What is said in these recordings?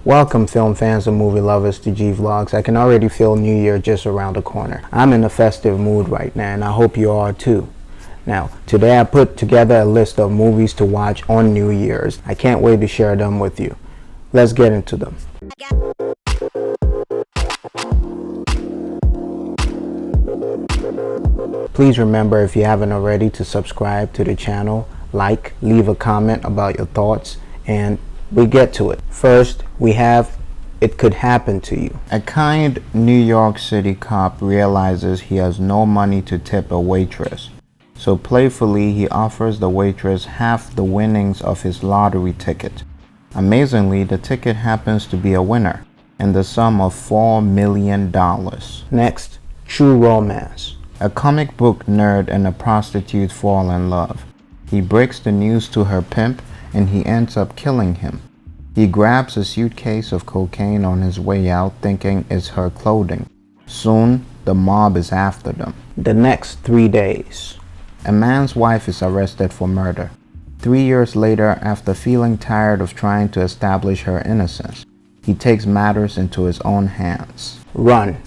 Welcome film fans and movie lovers to Geee Vlogs. I can already feel New Year just around the corner. I'm in a festive mood right now and I hope you are too. Now, today I put together a list of movies to watch on New Year's. I can't wait to share them with you. Let's get into them. Please remember, if you haven't already, to subscribe to the channel, like, leave a comment about your thoughts, and we get to it. First, we have It Could Happen to You. A kind New York City cop realizes he has no money to tip a waitress. So playfully, he offers the waitress half the winnings of his lottery ticket. Amazingly, the ticket happens to be a winner, in the sum of $4 million. Next, True Romance. A comic book nerd and a prostitute fall in love. He breaks the news to her pimp and he ends up killing him. He grabs a suitcase of cocaine on his way out thinking it's her clothing. Soon, the mob is after them. The Next 3 Days. A man's wife is arrested for murder. 3 years later, after feeling tired of trying to establish her innocence, he takes matters into his own hands. Run.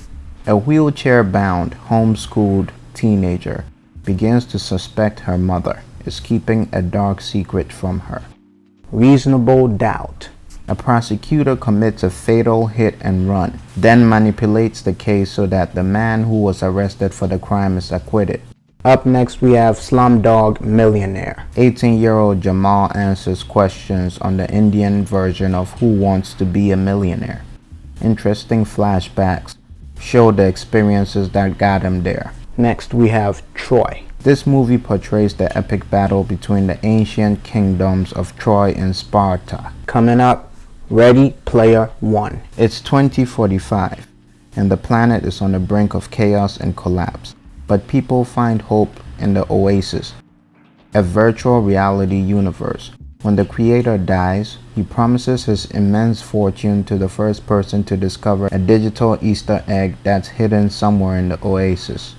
A wheelchair-bound, homeschooled teenager begins to suspect her mother is keeping a dark secret from her. Reasonable Doubt. A prosecutor commits a fatal hit and run, then manipulates the case so that the man who was arrested for the crime is acquitted. Up next, we have Slumdog Millionaire. 18-year-old Jamal answers questions on the Indian version of Who Wants to Be a Millionaire. Interesting flashbacks show the experiences that got him there. Next, we have Troy. This movie portrays the epic battle between the ancient kingdoms of Troy and Sparta. Coming up, Ready Player One. It's 2045, and the planet is on the brink of chaos and collapse. But people find hope in the Oasis, a virtual reality universe. When the creator dies, he promises his immense fortune to the first person to discover a digital Easter egg that's hidden somewhere in the Oasis.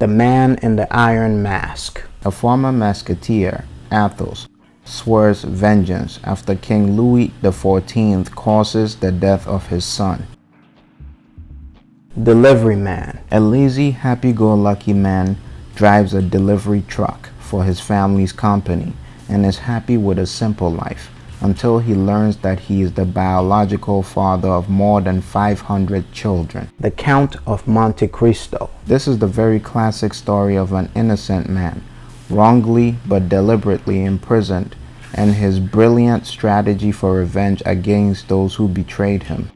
The Man in the Iron Mask. A former musketeer, Athos, swears vengeance after King Louis XIV causes the death of his son. Delivery Man. A lazy, happy-go-lucky man drives a delivery truck for his family's company and is happy with a simple life until he learns that he is the biological father of more than 500 children. The Count of Monte Cristo. This is the very classic story of an innocent man, wrongly but deliberately imprisoned, and his brilliant strategy for revenge against those who betrayed him.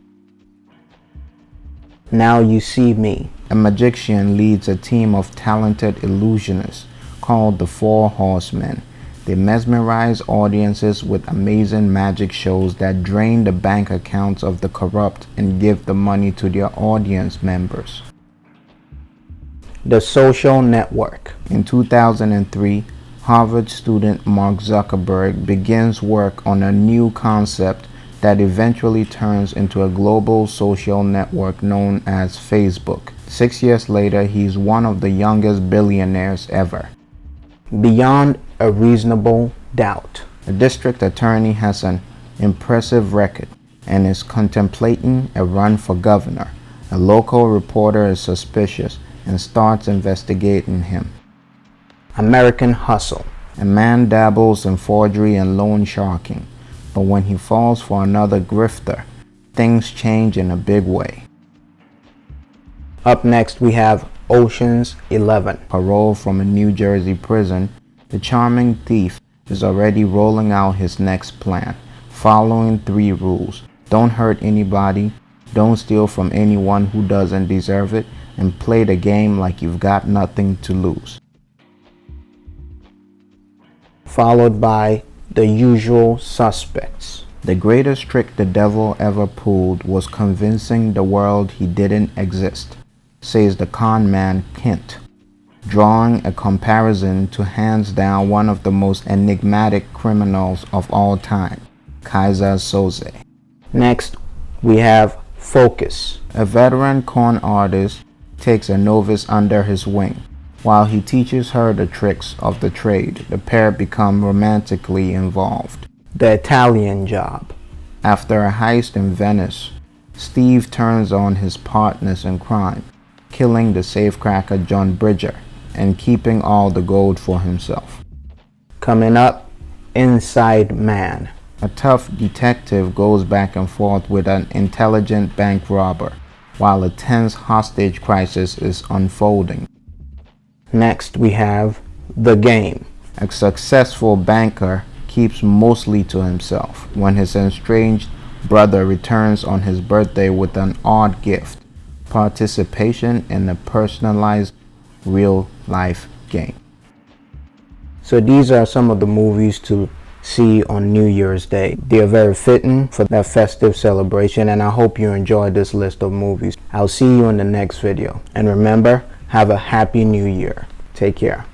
Now You See Me. A magician leads a team of talented illusionists called the Four Horsemen. They mesmerize audiences with amazing magic shows that drain the bank accounts of the corrupt and give the money to their audience members. The Social Network. In 2003, Harvard student Mark Zuckerberg begins work on a new concept that eventually turns into a global social network known as Facebook. 6 years later, he's one of the youngest billionaires ever. Beyond a Reasonable Doubt. A district attorney has an impressive record and is contemplating a run for governor. A local reporter is suspicious and starts investigating him. American Hustle. A man dabbles in forgery and loan sharking, but when he falls for another grifter, things change in a big way. Up next, we have Ocean's 11. Parole from a New Jersey prison, the charming thief is already rolling out his next plan, following 3 rules. Don't hurt anybody, don't steal from anyone who doesn't deserve it, and play the game like you've got nothing to lose. Followed by The Usual Suspects. The greatest trick the devil ever pulled was convincing the world he didn't exist, says the con man Kent, drawing a comparison to hands down one of the most enigmatic criminals of all time, Kaiser Soze. Next, we have Focus. A veteran con artist takes a novice under his wing. While he teaches her the tricks of the trade, the pair become romantically involved. The Italian Job. After a heist in Venice, Steve turns on his partners in crime, killing the safecracker John Bridger and keeping all the gold for himself. Coming up, Inside Man. A tough detective goes back and forth with an intelligent bank robber while a tense hostage crisis is unfolding. Next, we have The Game. A successful banker keeps mostly to himself when his estranged brother returns on his birthday with an odd gift: participation in a personalized real-life game. So these are some of the movies to see on New Year's Day. They are very fitting for that festive celebration, and I hope you enjoyed this list of movies. I'll see you in the next video. And remember, have a happy new year. Take care.